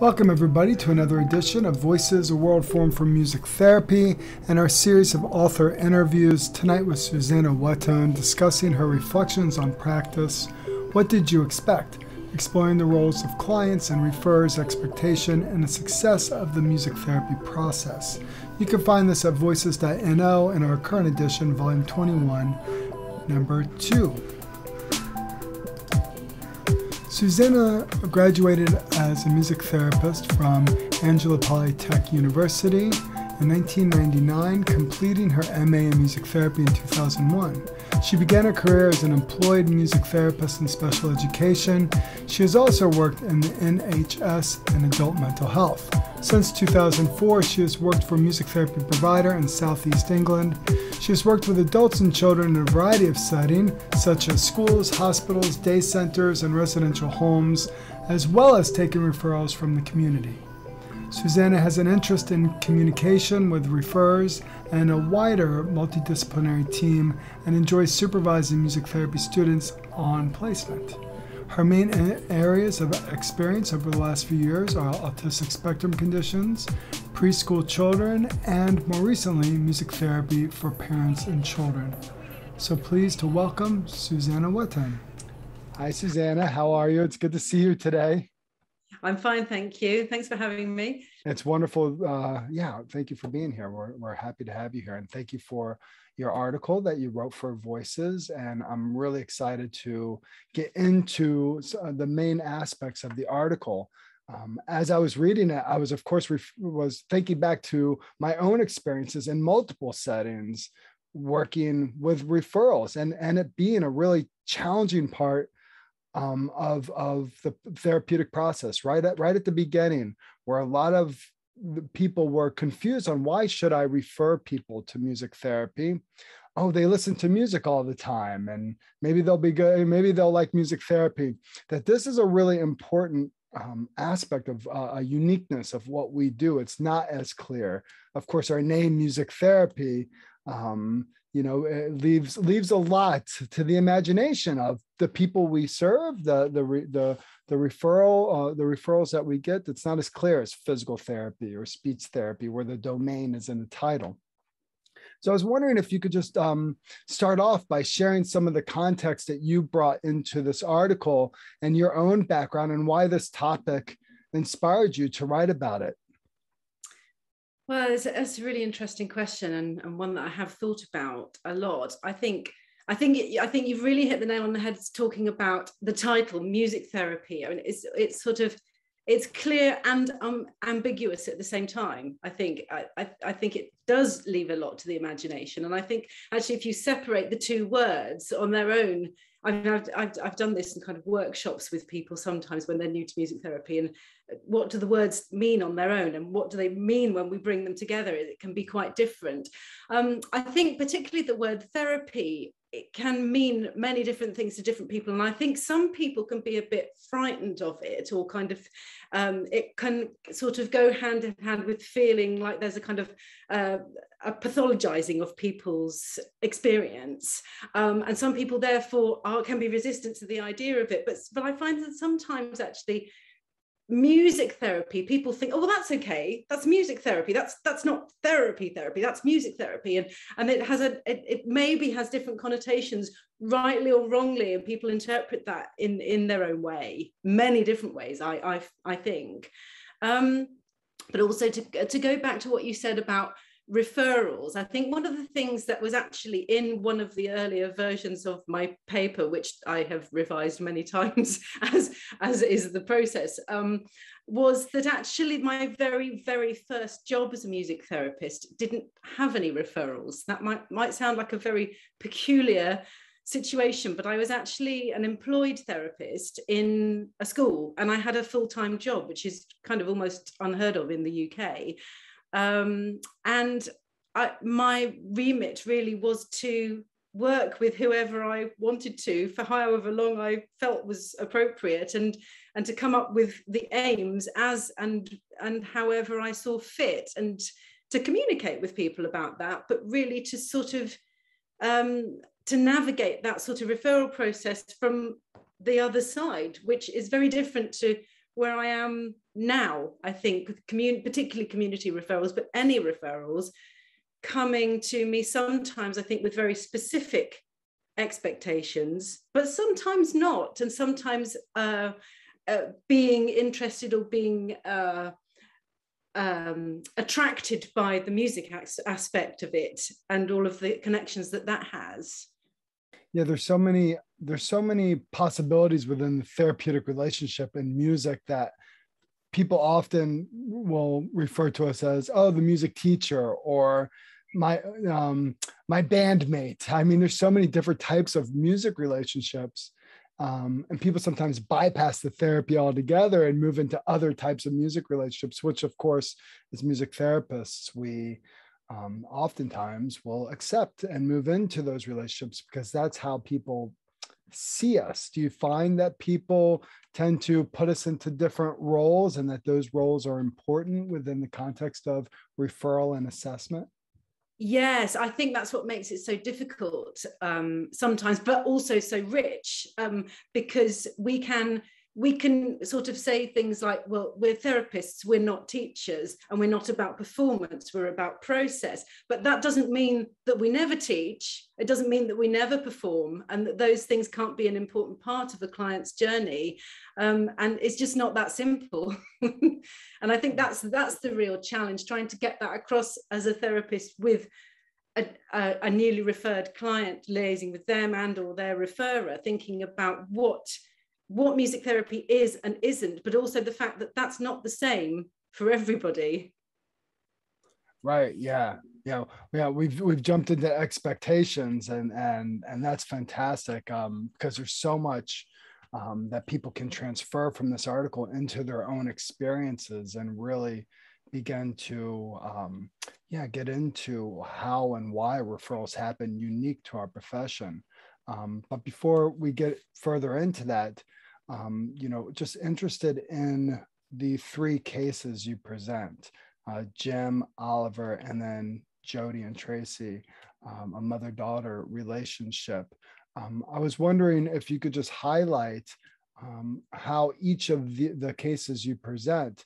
Welcome everybody to another edition of Voices, a World Forum for Music Therapy, and our series of author interviews, tonight with Susannah Wettone, discussing her reflections on practice. What did you expect? Exploring the roles of clients and referrers' expectation and the success of the music therapy process. You can find this at voices.no in our current edition, volume 21, number 2. Susannah graduated as a music therapist from Angela Polytech University in 1999, completing her MA in music therapy in 2001. She began her career as an employed music therapist in special education. She has also worked in the NHS and adult mental health. Since 2004, she has worked for a music therapy provider in Southeast England. She has worked with adults and children in a variety of settings, such as schools, hospitals, day centers, and residential homes, as well as taking referrals from the community. Susannah has an interest in communication with referrers and a wider multidisciplinary team and enjoys supervising music therapy students on placement. Her main areas of experience over the last few years are autistic spectrum conditions, preschool children, and more recently, music therapy for parents and children. So pleased to welcome Susannah Wettone. Hi, Susannah. How are you? It's good to see you today. I'm fine, thank you. Thanks for having me. It's wonderful. Thank you for being here. We're happy to have you here. And thank you for your article that you wrote for Voices. And I'm really excited to get into the main aspects of the article. As I was reading it, I was, of course, was thinking back to my own experiences in multiple settings working with referrals and it being a really challenging part of the therapeutic process, right at the beginning, where a lot of the people were confused on why should I refer people to music therapy? Oh, they listen to music all the time, and maybe they'll be good. Maybe they'll like music therapy. That this is a really important aspect of a uniqueness of what we do. It's not as clear. Of course, our name, music therapy, it leaves a lot to the imagination of the people we serve, the referrals that we get. It's not as clear as physical therapy or speech therapy, where the domain is in the title. So I was wondering if you could just start off by sharing some of the context that you brought into this article and your own background and why this topic inspired you to write about it. Well, it's a really interesting question and one that I have thought about a lot. I think you've really hit the nail on the head talking about the title, music therapy. I mean, it's clear and ambiguous at the same time. I think it does leave a lot to the imagination, and I think actually if you separate the two words on their own. I've done this in kind of workshops with people sometimes when they're new to music therapy, and what do the words mean on their own and what do they mean when we bring them together? It can be quite different. I think particularly the word therapy, it can mean many different things to different people. And I think some people can be a bit frightened of it, or kind of, it can sort of go hand in hand with feeling like there's a kind of a pathologizing of people's experience. And some people therefore can be resistant to the idea of it. But I find that sometimes actually music therapy, people think, oh, well, that's okay, that's music therapy, that's not therapy, that's music therapy, and it maybe has different connotations, rightly or wrongly, and people interpret that in their own way, many different ways, I think. But also to go back to what you said about referrals, I think one of the things that was actually in one of the earlier versions of my paper, which I have revised many times as is the process, was that actually my very, very first job as a music therapist didn't have any referrals. That might sound like a very peculiar situation, but I was actually an employed therapist in a school, and I had a full-time job, which is kind of almost unheard of in the UK. And my remit really was to work with whoever I wanted to for however long I felt was appropriate, and to come up with the aims as and however I saw fit, and to communicate with people about that, but really to sort of to navigate that sort of referral process from the other side, which is very different to where I am now, I think, with particularly community referrals, but any referrals, coming to me sometimes, I think, with very specific expectations, but sometimes not, and sometimes being interested or being attracted by the music aspect of it and all of the connections that has. Yeah, there's so many possibilities within the therapeutic relationship and music that people often will refer to us as, oh, the music teacher, or my bandmate. I mean, there's so many different types of music relationships, and people sometimes bypass the therapy altogether and move into other types of music relationships, which, of course, as music therapists, we oftentimes will accept and move into those relationships because that's how people see us. Do you find that people tend to put us into different roles, and that those roles are important within the context of referral and assessment? Yes, I think that's what makes it so difficult sometimes, but also so rich, because we can sort of say things like, well, we're therapists, we're not teachers, and we're not about performance, we're about process. But that doesn't mean that we never teach. It doesn't mean that we never perform, and that those things can't be an important part of a client's journey. And it's just not that simple. And I think that's the real challenge, trying to get that across as a therapist with a newly referred client, liaising with them and or their referrer, thinking about what music therapy is and isn't, but also the fact that that's not the same for everybody. Right. Yeah. We've jumped into expectations, and that's fantastic, because there's so much that people can transfer from this article into their own experiences and really begin to get into how and why referrals happen unique to our profession. But before we get further into that, just interested in the three cases you present, Jim, Oliver, and then Jody and Tracy, a mother-daughter relationship. I was wondering if you could just highlight how each of the cases you present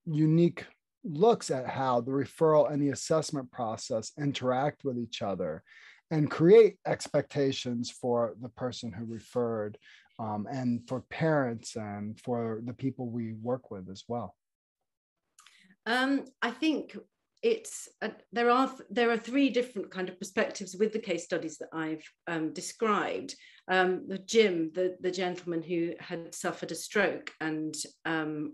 unique looks at how the referral and the assessment process interact with each other and create expectations for the person who referred, and for parents and for the people we work with as well. I think there are three different kind of perspectives with the case studies that I've described. Jim, the gentleman who had suffered a stroke and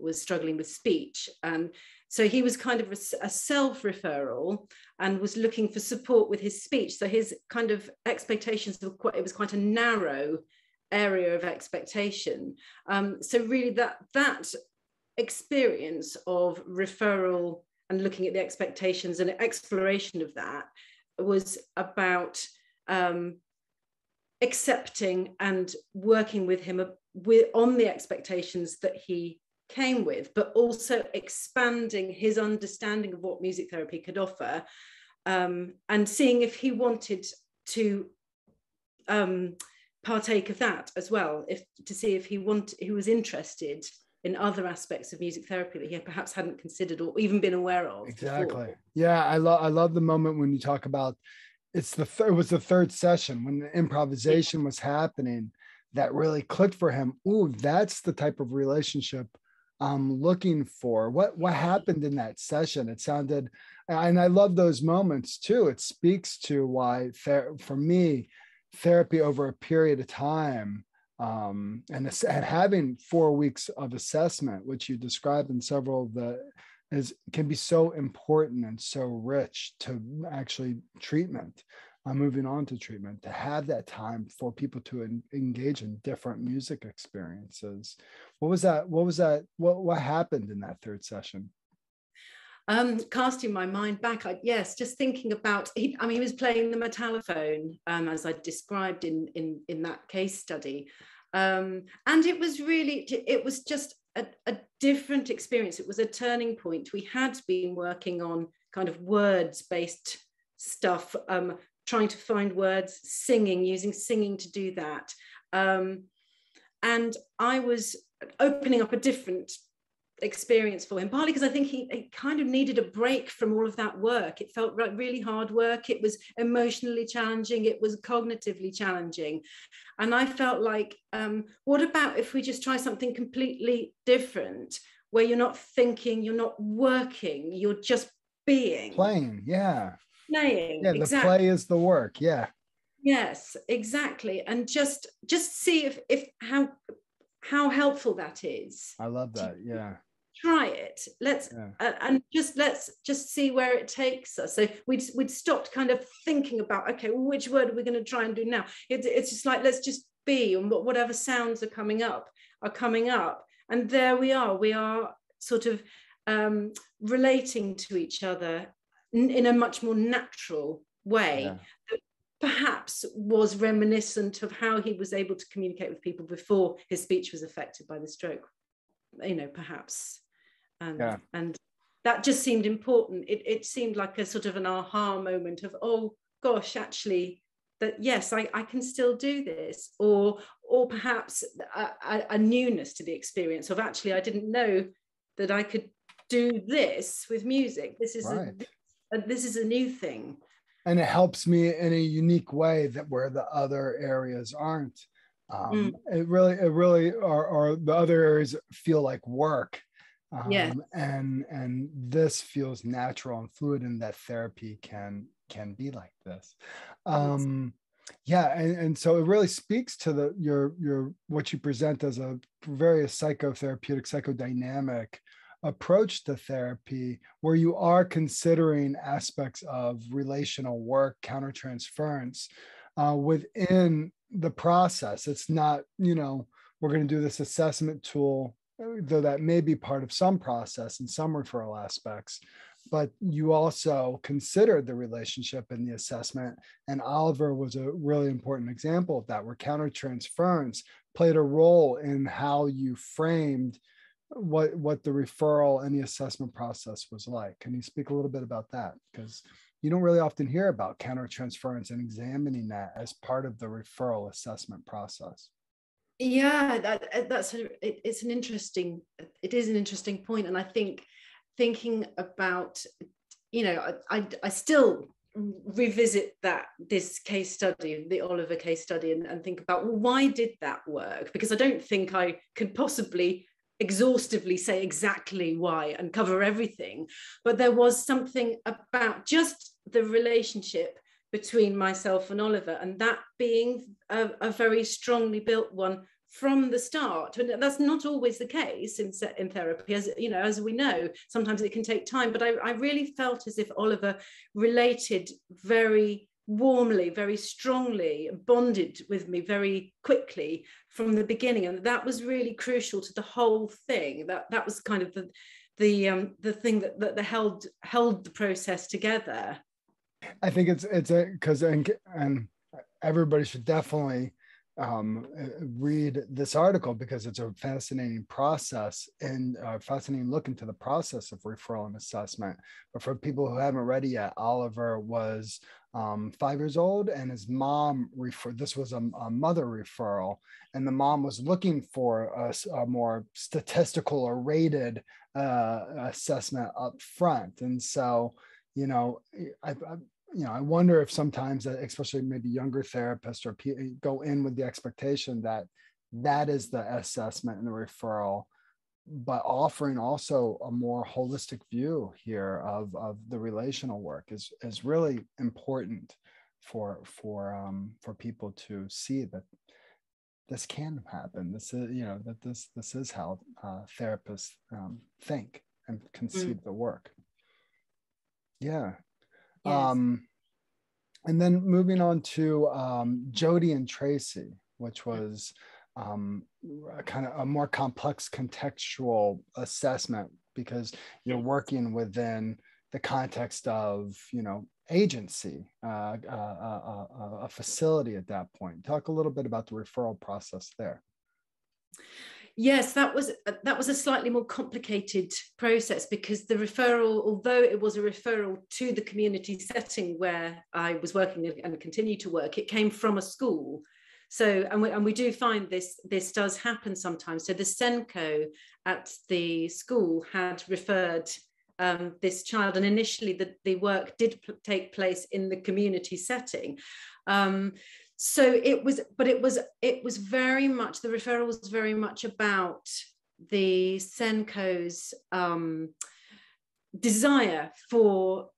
was struggling with speech, and so he was kind of a self-referral and was looking for support with his speech. So his kind of expectations it was quite a narrow area of expectation. So really that experience of referral and looking at the expectations and exploration of that was about accepting and working with him on the expectations that he came with, but also expanding his understanding of what music therapy could offer, and seeing if he wanted to partake of that as well, to see if he was interested in other aspects of music therapy that he perhaps hadn't considered or even been aware of. Exactly. Before. Yeah, I love the moment when you talk about it was the third session when the improvisation was happening that really clicked for him. Ooh, that's the type of relationship I'm looking for. What happened in that session? It sounded, and I love those moments too. It speaks to why for me, therapy over a period of time, and having 4 weeks of assessment, which you described in several of can be so important and so rich to actually treatment, moving on to treatment, to have that time for people to engage in different music experiences. What happened in that third session? Casting my mind back, just thinking about, he was playing the metallophone, as I described in that case study. And it was just a different experience. It was a turning point. We had been working on kind of words-based stuff, trying to find words, using singing to do that. And I was opening up a different experience for him, partly because I think he kind of needed a break from all of that work. It felt like really hard work. It was emotionally challenging. It was cognitively challenging. And I felt like, what about if we just try something completely different, where you're not thinking, you're not working, you're just being. Playing, yeah. Playing, Yeah, exactly. the play is the work, yeah. Yes, exactly. And just see if how helpful that is. I love that, yeah. Try it. Let's just see where it takes us. So we'd stopped kind of thinking about, okay, well, which word are we going to try and do now? It's just like, let's just be, and whatever sounds are coming up. And there we are sort of relating to each other in a much more natural way. Yeah. That perhaps was reminiscent of how he was able to communicate with people before his speech was affected by the stroke, perhaps. And that just seemed important. It seemed like a sort of an aha moment of, oh gosh, actually, that yes, I can still do this, or perhaps a newness to the experience of, actually, I didn't know that I could do this with music. This is right. This is a new thing. And it helps me in a unique way that where the other areas aren't. It really are the other areas feel like work. And this feels natural and fluid, and that therapy can be like this. And so it really speaks to your what you present as a very psychotherapeutic, psychodynamic approach to therapy, where you are considering aspects of relational work, countertransference within the process. It's not, we're going to do this assessment tool, though that may be part of some process and some referral aspects, but you also considered the relationship in the assessment. And Oliver was a really important example of that, where countertransference played a role in how you framed what the referral and the assessment process was like. Can you speak a little bit about that? Because you don't really often hear about countertransference and examining that as part of the referral assessment process. Yeah, it is an interesting point. And I think thinking about, I still revisit this case study, the Oliver case study, and think about, well, why did that work? Because I don't think I could possibly exhaustively say exactly why and cover everything, but there was something about just the relationship between myself and Oliver, and that being a very strongly built one from the start. And that's not always the case in therapy, as we know, sometimes it can take time, but I really felt as if Oliver related very warmly, very strongly, bonded with me very quickly from the beginning, and that was really crucial to the whole thing. That was kind of the thing that held the process together. I think it's because and everybody should definitely read this article, because it's a fascinating process and a fascinating look into the process of referral and assessment. But for people who haven't read it yet, Oliver was 5 years old, and his mom this was a mother referral, and the mom was looking for a more statistical or rated assessment up front. And so, I wonder if sometimes, especially maybe younger therapists or go in with the expectation that is the assessment and the referral, but offering also a more holistic view here of the relational work is really important for people to see that this can happen. This is, that this is how therapists think and conceive the work. Yeah. Yes. And then moving on to Jody and Tracy, which was kind of a more complex contextual assessment, because you're working within the context of, agency, a facility at that point. Talk a little bit about the referral process there. Yes, that was a slightly more complicated process, because the referral, although it was a referral to the community setting where I was working and continue to work, it came from a school. So, and we do find this does happen sometimes. So the Senko at the school had referred this child, and initially the work did take place in the community setting. So it was very much, the referral was very much about the Senko's desire for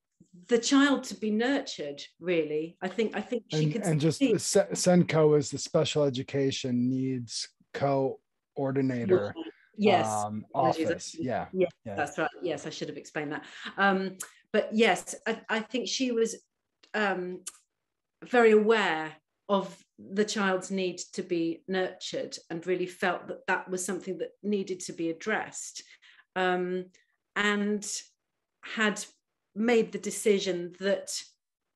the child to be nurtured, really. I think she could and just see. Senko is the special education needs coordinator Yes. office. Yeah. That's right. Yes, I should have explained that. But yes, I think she was very aware of the child's need to be nurtured, and really felt that that was something that needed to be addressed, and had made the decision that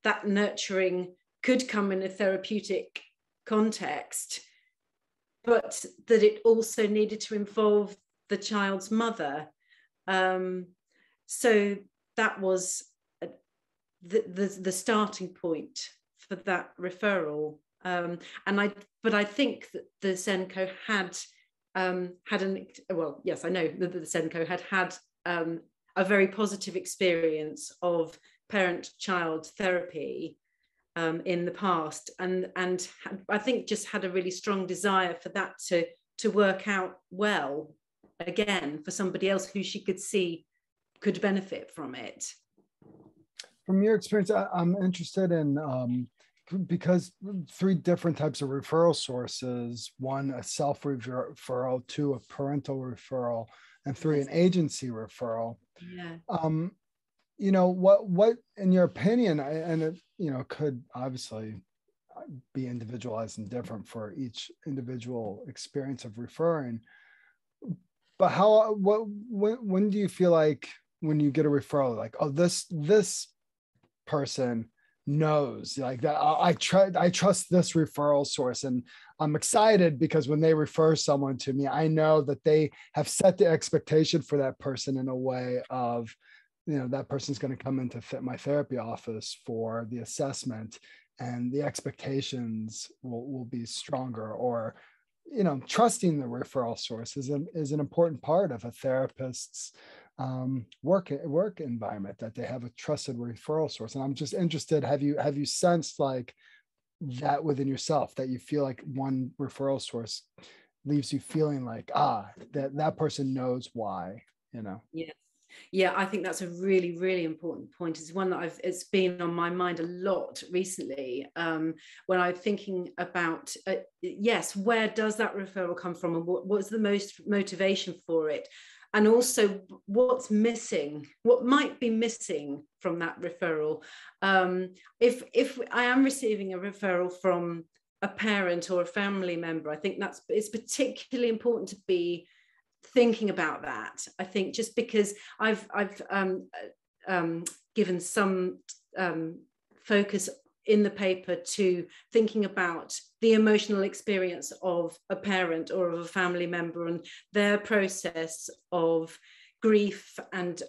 that nurturing could come in a therapeutic context, but that it also needed to involve the child's mother. So that was the starting point for that referral. But I think that the Senko had yes, I know that the Senko had a very positive experience of parent-child therapy in the past, and I think just had a really strong desire for that to work out well again for somebody else who she could see could benefit from it. From your experience, I'm interested in, because 3 different types of referral sources: 1, a self-referral; 2, a parental referral; and 3, an agency referral. Yeah. You know, what in your opinion, and it, you know, could obviously be individualized and different for each individual experience of referring, but when do you feel like, when you get a referral, like, oh, this person knows, like, that I trust this referral source, and I'm excited because when they refer someone to me, I know that they have set the expectation for that person in a way of, you know, that person's going to come into my therapy office for the assessment, and the expectations will be stronger. Or, you know, trusting the referral source is an important part of a therapist's work environment, that they have a trusted referral source. And I'm just interested, have you sensed like that within yourself, that you feel like one referral source leaves you feeling like, that person knows why, you know? Yeah, I think that's a really, really important point. It's one that it's been on my mind a lot recently, when I'm thinking about, yes, where does that referral come from, and what's the most motivation for it? And also what's missing, what might be missing from that referral. If I am receiving a referral from a parent or a family member, I think it's particularly important to be thinking about that. I think just because I've given some focus in the paper to thinking about the emotional experience of a parent or of a family member, and their process of grief and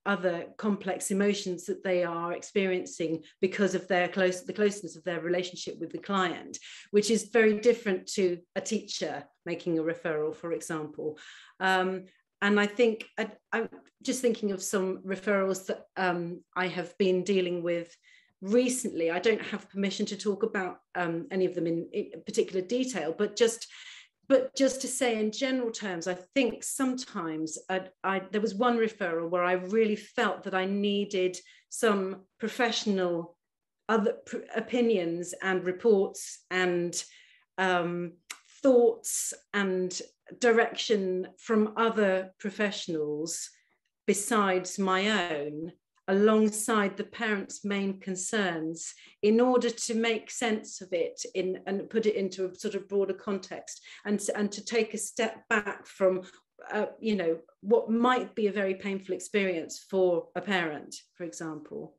other complex emotions that they are experiencing because of the closeness of their relationship with the client, which is very different to a teacher making a referral, for example. And I think I'm just thinking of some referrals that I have been dealing with recently. I don't have permission to talk about any of them in particular detail, but just to say in general terms, I think sometimes there was one referral where I really felt that I needed some professional other opinions and reports and thoughts and direction from other professionals besides my own, alongside the parents' main concerns, in order to make sense of it and put it into a sort of broader context, and to take a step back from what might be a very painful experience for a parent, for example.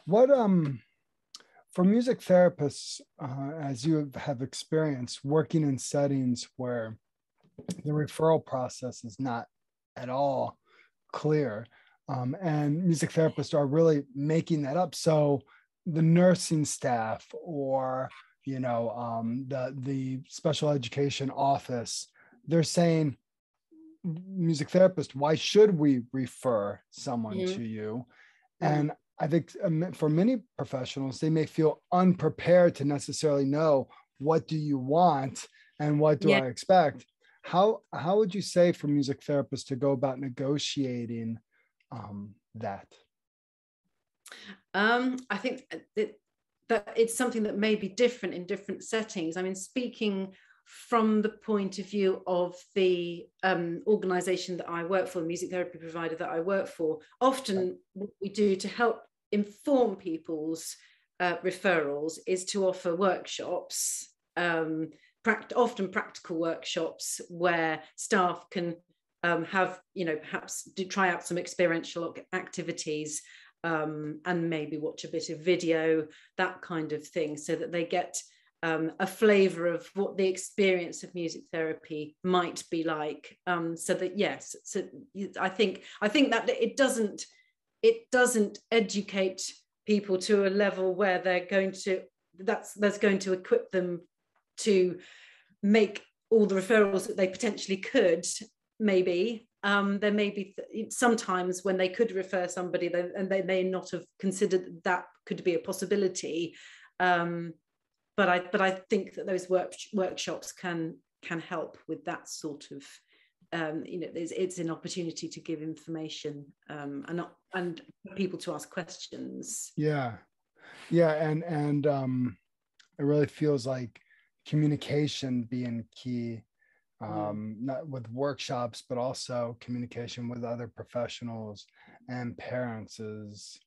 What for music therapists, as you have experienced working in settings where the referral process is not at all clear, and music therapists are really making that up. So the nursing staff or, the special education office, they're saying, music therapist, why should we refer someone to you? And I think for many professionals, they may feel unprepared to necessarily know, what do you want and what do I expect? How would you say for music therapists to go about negotiating that? I think that it's something that may be different in different settings. I mean, speaking from the point of view of the organization that I work for, the music therapy provider that I work for, often what we do to help inform people's referrals is to offer workshops, often practical workshops where staff can have, perhaps try out some experiential activities, and maybe watch a bit of video, that kind of thing, so that they get a flavour of what the experience of music therapy might be like. So that, yes, so I think that it doesn't educate people to a level where they're going to, that's going to equip them to make all the referrals that they potentially could. Maybe there may be sometimes when they could refer somebody and they may not have considered that could be a possibility. But I think that those workshops can help with that sort of, it's an opportunity to give information, and people to ask questions. Yeah, and it really feels like communication being key, not with workshops, but also communication with other professionals and parents, is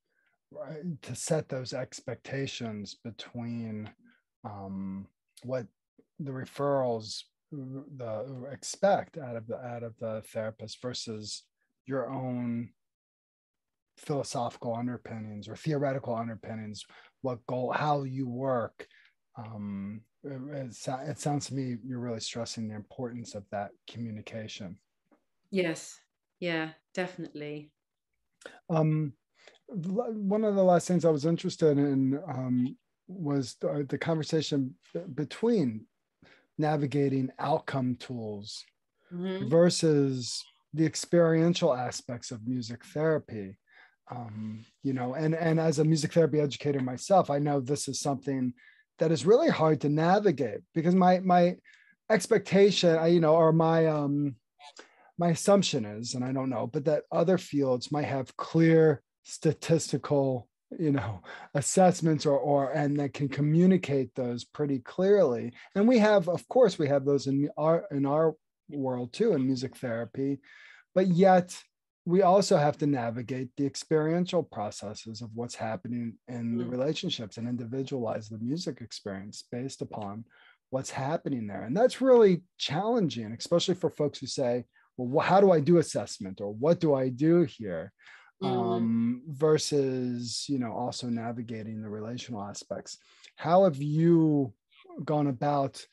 right, to set those expectations between what the referrals expect out of the therapist versus your own philosophical underpinnings or theoretical underpinnings, what goal, how you work. It sounds to me you're really stressing the importance of that communication. Yes, yeah, definitely. One of the last things I was interested in was the conversation between navigating outcome tools versus the experiential aspects of music therapy. And as a music therapy educator myself, I know this is something that is really hard to navigate, because my expectation, or my assumption is, and I don't know, but that other fields might have clear statistical, assessments and that can communicate those pretty clearly. And we have those in our world too, in music therapy, but yet we also have to navigate the experiential processes of what's happening in the relationships and individualize the music experience based upon what's happening there. And that's really challenging, especially for folks who say, well, how do I do assessment, or what do I do here? Versus, also navigating the relational aspects. How have you gone about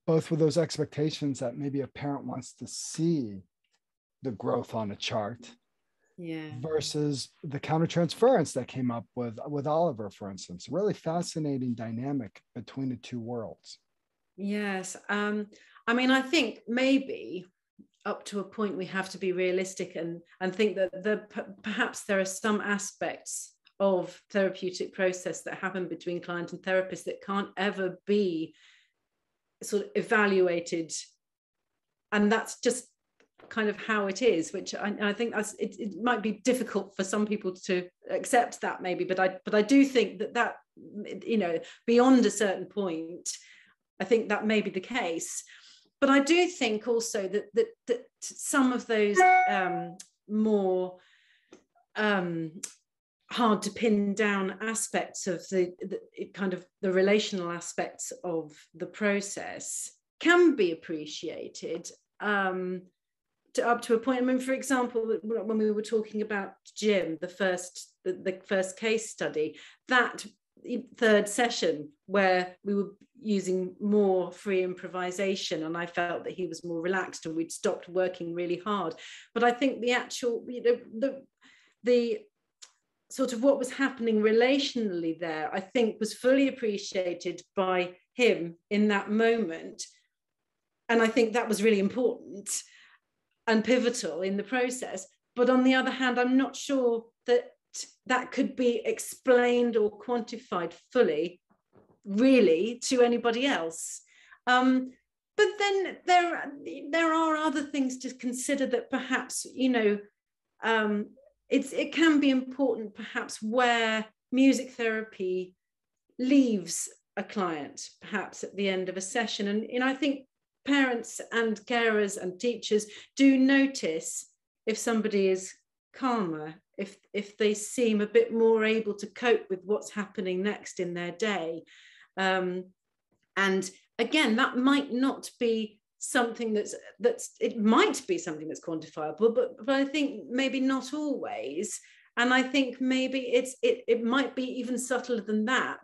both with those expectations that maybe a parent wants to see the growth on a chart, versus the countertransference that came up with Oliver, for instance? Really fascinating dynamic between the two worlds. Yes. I think maybe up to a point we have to be realistic and think that perhaps there are some aspects of therapeutic process that happen between client and therapist that can't ever be sort of evaluated, and that's just kind of how it is, which I think it might be difficult for some people to accept that, maybe, but I do think that beyond a certain point, I think that may be the case. But I do think also that some of those more hard to pin down aspects of the kind of the relational aspects of the process can be appreciated up to a point. I mean, for example, when we were talking about Jim, the first case study, that third session where we were using more free improvisation, and I felt that he was more relaxed and we'd stopped working really hard. But I think the actual, the sort of what was happening relationally there, I think was fully appreciated by him in that moment. And I think that was really important and pivotal in the process. But on the other hand, I'm not sure that that could be explained or quantified fully, really, to anybody else. But then there are other things to consider that perhaps, you know, it can be important perhaps where music therapy leaves a client perhaps at the end of a session. And you know, I think parents and carers and teachers do notice if somebody is calmer, if they seem a bit more able to cope with what's happening next in their day. And again, that might not be something it might be something that's quantifiable, but I think maybe not always. And I think maybe it might be even subtler than that.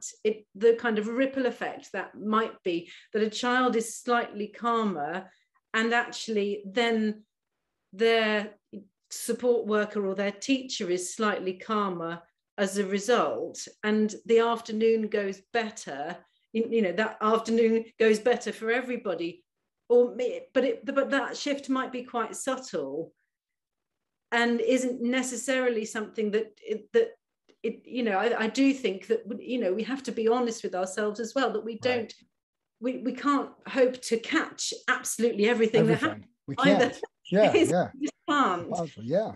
The kind of ripple effect that might be that a child is slightly calmer, and actually then their support worker or their teacher is slightly calmer as a result, and the afternoon goes better. You know, that afternoon goes better for everybody. But that shift might be quite subtle, and isn't necessarily something that you know, I do think that, you know, we have to be honest with ourselves as well, that we don't, right. we can't hope to catch absolutely everything that happens. We can't. Either. Yeah, We just can't. Yeah.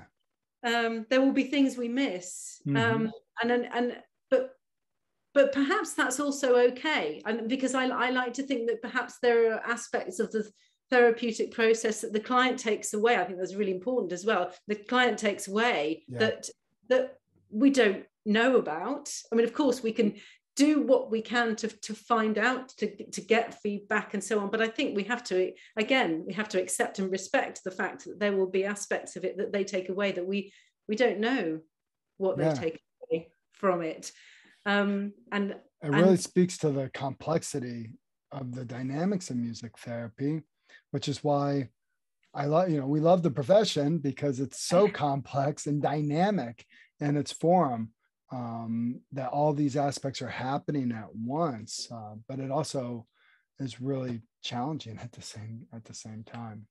There will be things we miss, but perhaps that's also okay. And because I like to think that perhaps there are aspects of the therapeutic process that the client takes away. I think that's really important as well. The client takes away that we don't know about. I mean, of course, we can do what we can to find out, to get feedback and so on. But I think we have to accept and respect the fact that there will be aspects of it that they take away that we don't know what they take away from it. And it really speaks to the complexity of the dynamics of music therapy, which is why we love the profession, because it's so complex and dynamic in its form, that all these aspects are happening at once. But it also is really challenging at the same time.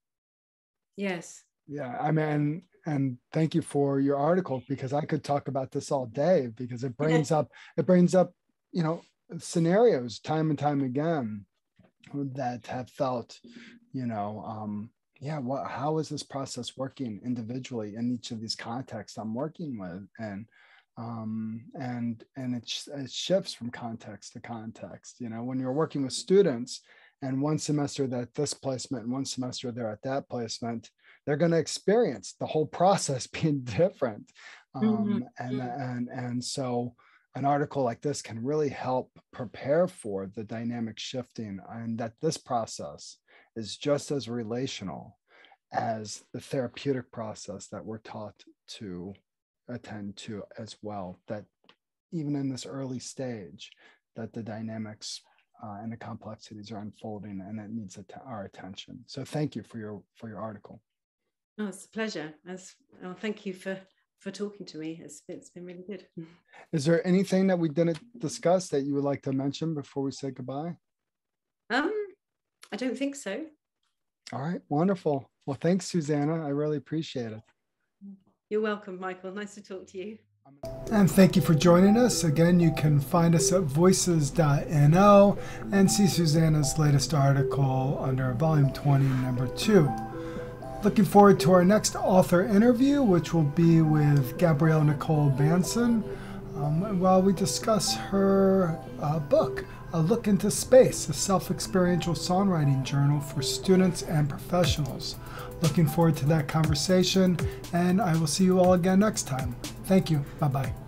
Yes. Yeah, I mean, and thank you for your article, because I could talk about this all day, because it brings up, you know, scenarios time and time again that have felt, you know, how is this process working individually in each of these contexts I'm working with, and it shifts from context to context. You know, when you're working with students, and one semester they're at this placement, and one semester they're at that placement, they're going to experience the whole process being different. And so an article like this can really help prepare for the dynamic shifting, and that this process is just as relational as the therapeutic process that we're taught to attend to as well. That even in this early stage, that the dynamics and the complexities are unfolding, and it needs our attention. So thank you for your article. Oh, it's a pleasure. Thank you for talking to me. It's been really good. Is there anything that we didn't discuss that you would like to mention before we say goodbye? I don't think so. All right, wonderful. Well, thanks, Susannah. I really appreciate it. You're welcome, Michael. Nice to talk to you. And thank you for joining us. Again, you can find us at voices.no and see Susannah's latest article under volume 20, number 2. Looking forward to our next author interview, which will be with Gabrielle Nicole Banson, while we discuss her book, A Look into Space, a self-experiential songwriting journal for students and professionals. Looking forward to that conversation, and I will see you all again next time. Thank you. Bye-bye.